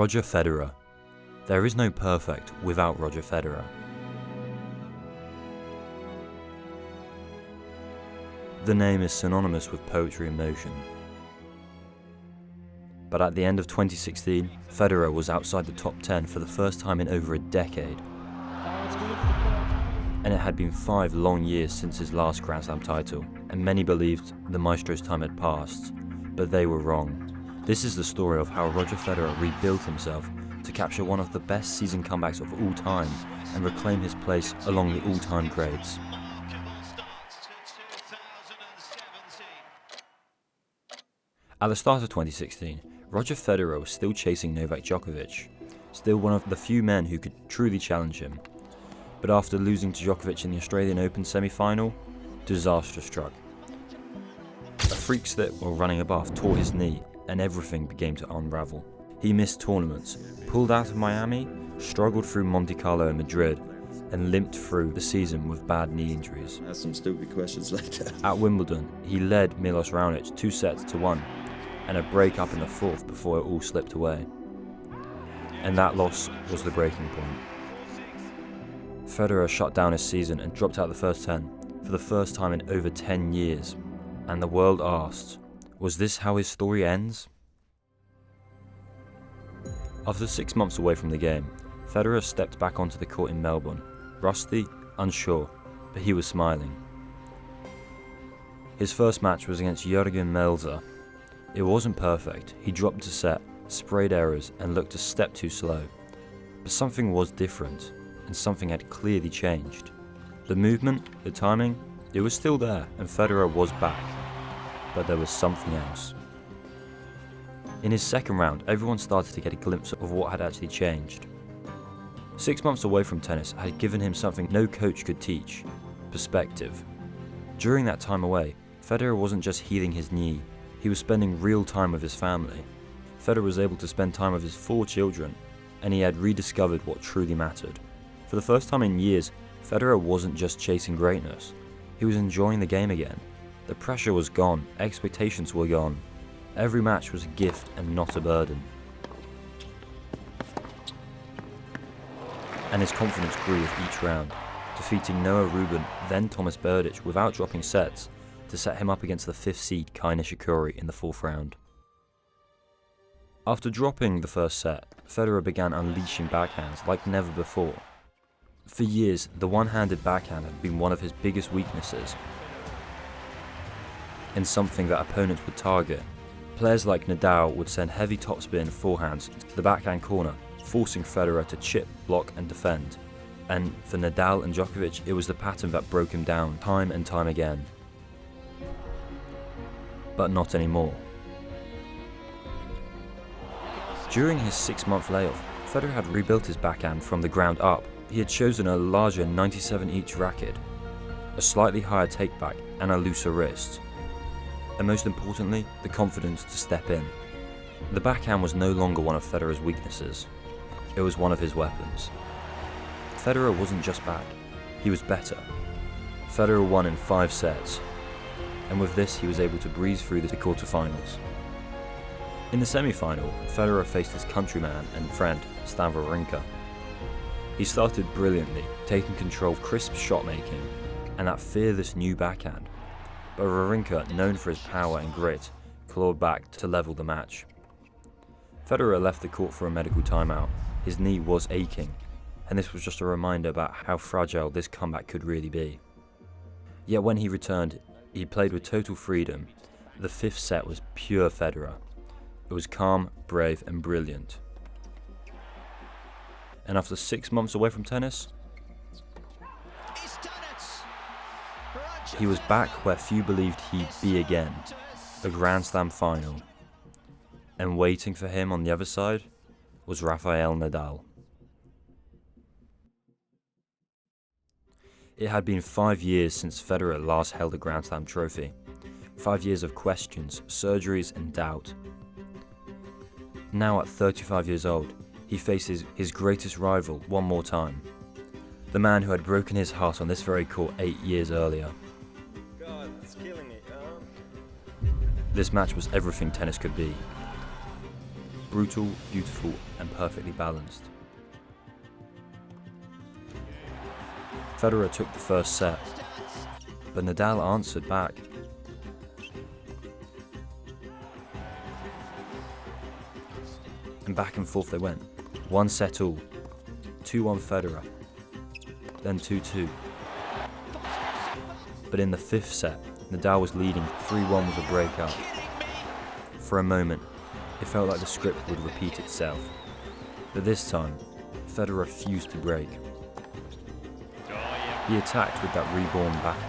Roger Federer. There is no perfect without Roger Federer. The name is synonymous with poetry in motion. But at the end of 2016, Federer was outside the top 10 for the first time in over a decade. And it had been 5 long years since his last Grand Slam title, and many believed the maestro's time had passed, but they were wrong. This is the story of how Roger Federer rebuilt himself to capture one of the best season comebacks of all time and reclaim his place along the all-time greats. At the start of 2016, Roger Federer was still chasing Novak Djokovic, still one of the few men who could truly challenge him. But after losing to Djokovic in the Australian Open semi-final, disaster struck. A freak slip while running a bath tore his knee, and everything began to unravel. He missed tournaments, pulled out of Miami, struggled through Monte Carlo and Madrid, and limped through the season with bad knee injuries. Ask some stupid questions later. At Wimbledon, he led Milos Raonic 2-1, and a break up in the 4th before it all slipped away. And that loss was the breaking point. Federer shut down his season and dropped out the first 10 for the first time in over 10 years. And the world asked, was this how his story ends? After 6 months away from the game, Federer stepped back onto the court in Melbourne, rusty, unsure, but he was smiling. His first match was against Jurgen Melzer. It wasn't perfect, he dropped a set, sprayed errors and looked a step too slow. But something was different, and something had clearly changed. The movement, the timing, it was still there, and Federer was back. But there was something else. In his second round, everyone started to get a glimpse of what had actually changed. 6 months away from tennis had given him something no coach could teach: perspective. During that time away, Federer wasn't just healing his knee, he was spending real time with his family. Federer was able to spend time with his 4 children, and he had rediscovered what truly mattered. For the first time in years, Federer wasn't just chasing greatness, he was enjoying the game again. The pressure was gone, expectations were gone. Every match was a gift and not a burden. And his confidence grew with each round, defeating Noah Rubin, then Thomas Berdych without dropping sets, to set him up against the 5th seed Kai Nishikori in the 4th round. After dropping the first set, Federer began unleashing backhands like never before. For years, the one-handed backhand had been one of his biggest weaknesses, and something that opponents would target. Players like Nadal would send heavy topspin forehands to the backhand corner, forcing Federer to chip, block and defend. And for Nadal and Djokovic, it was the pattern that broke him down time and time again. But not anymore. During his 6-month layoff, Federer had rebuilt his backhand from the ground up. He had chosen a larger 97-inch racket, a slightly higher takeback and a looser wrist. And most importantly, the confidence to step in. The backhand was no longer one of Federer's weaknesses. It was one of his weapons. Federer wasn't just back, he was better. Federer won in 5 sets, and with this he was able to breeze through the quarterfinals. In the semi-final, Federer faced his countryman and friend, Stan Wawrinka. He started brilliantly, taking control of crisp shot making and that fearless new backhand. But Wawrinka, known for his power and grit, clawed back to level the match. Federer left the court for a medical timeout. His knee was aching, and this was just a reminder about how fragile this comeback could really be. Yet when he returned, he played with total freedom. The 5th set was pure Federer. It was calm, brave and brilliant. And after 6 months away from tennis, he was back where few believed he'd be again, the Grand Slam final. And waiting for him on the other side was Rafael Nadal. It had been 5 years since Federer last held a Grand Slam trophy. 5 years of questions, surgeries and doubt. Now at 35 years old, he faces his greatest rival one more time. The man who had broken his heart on this very court 8 years earlier. God, it's killing me. This match was everything tennis could be. brutal, beautiful, and perfectly balanced. Federer took the first set, but Nadal answered back. And back and forth they went, one set all, 2-1 Federer, then 2-2. But in the fifth set, Nadal was leading 3-1 with a breakup. For a moment, it felt like the script would repeat itself. But this time, Federer refused to break. He attacked with that reborn backhand.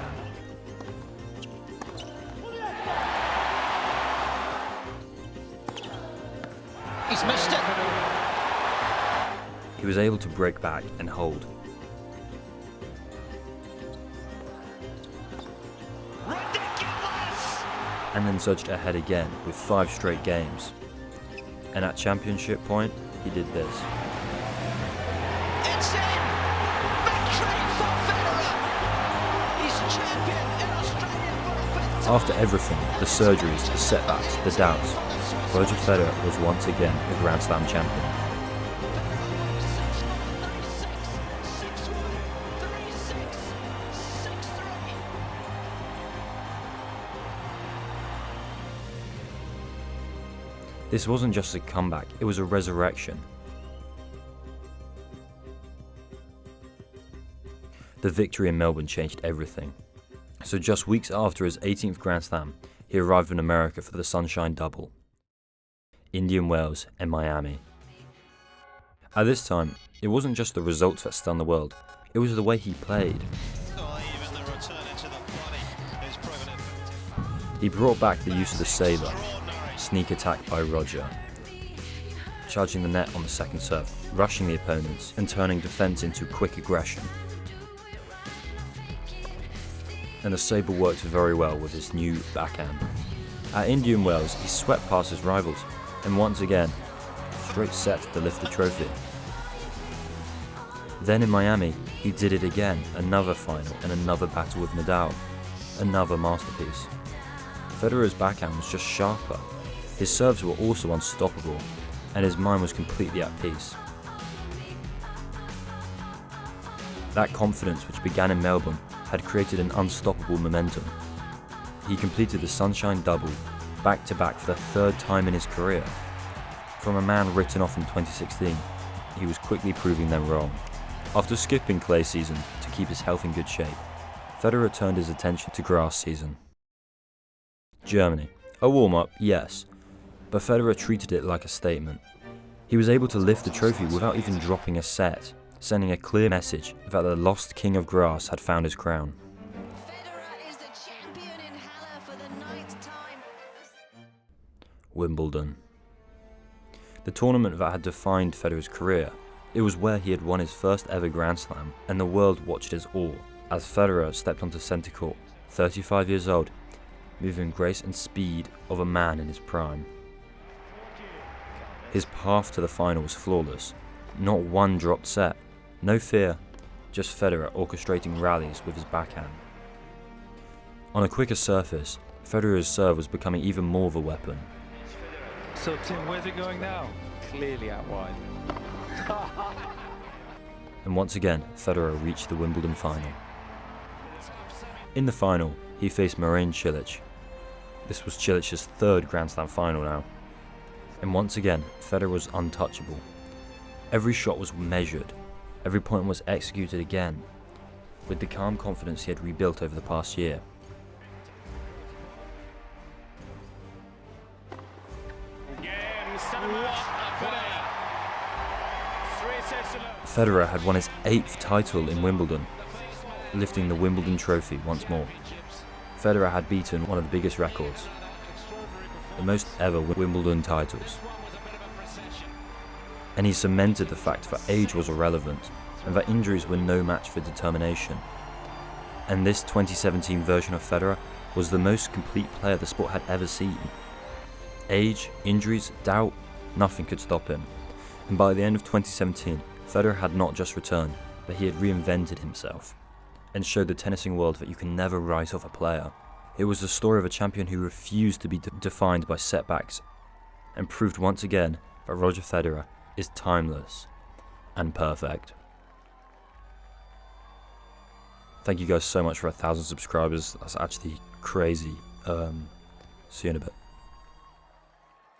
He's missed it. He was able to break back and hold. Ridiculous! And then surged ahead again with 5 straight games. And at championship point, he did this. It's in! Victory for Federer! He's champion in Australian football. After everything, the surgeries, the setbacks, the doubts, Roger Federer was once again a Grand Slam champion. This wasn't just a comeback, it was a resurrection. The victory in Melbourne changed everything. So just weeks after his 18th Grand Slam, he arrived in America for the Sunshine Double. Indian Wells and Miami. At this time, it wasn't just the results that stunned the world, it was the way he played. He brought back the use of the sabre, sneak attack by Roger, charging the net on the second serve, rushing the opponents and turning defence into quick aggression. And the sabre worked very well with his new backhand. At Indian Wells, he swept past his rivals, and once again, straight sets to lift the trophy. Then in Miami, he did it again, another final and another battle with Nadal, another masterpiece. Federer's backhand was just sharper, his serves were also unstoppable, and his mind was completely at peace. That confidence which began in Melbourne had created an unstoppable momentum. He completed the Sunshine Double back-to-back for the third time in his career. From a man written off in 2016, he was quickly proving them wrong. After skipping clay season to keep his health in good shape, Federer turned his attention to grass season. Germany. A warm-up, yes, but Federer treated it like a statement. He was able to lift the trophy without even dropping a set, sending a clear message that the lost king of grass had found his crown. Federer is the champion in Halle for the 9th time. Wimbledon. The tournament that had defined Federer's career, it was where he had won his first ever Grand Slam, and the world watched his all, as Federer stepped onto centre court, 35 years old, moving grace and speed of a man in his prime. His path to the final was flawless, not one dropped set, no fear, just Federer orchestrating rallies with his backhand. On a quicker surface, Federer's serve was becoming even more of a weapon. So Tim, where's it going now? Clearly out wide. And once again, Federer reached the Wimbledon final. In the final, he faced Marin Cilic. This was Cilic's third Grand Slam final now. And once again, Federer was untouchable. Every shot was measured, every point was executed again, with the calm confidence he had rebuilt over the past year. Federer had won his 8th title in Wimbledon, lifting the Wimbledon trophy once more. Federer had beaten one of the biggest records, the most ever Wimbledon titles. And he cemented the fact that age was irrelevant and that injuries were no match for determination. And this 2017 version of Federer was the most complete player the sport had ever seen. Age, injuries, doubt, nothing could stop him. And by the end of 2017, Federer had not just returned, but he had reinvented himself and showed the tennising world that you can never write off a player. It was the story of a champion who refused to be defined by setbacks and proved once again but Roger Federer is timeless and perfect. Thank you guys so much for 1,000 subscribers. That's actually crazy. See you in a bit.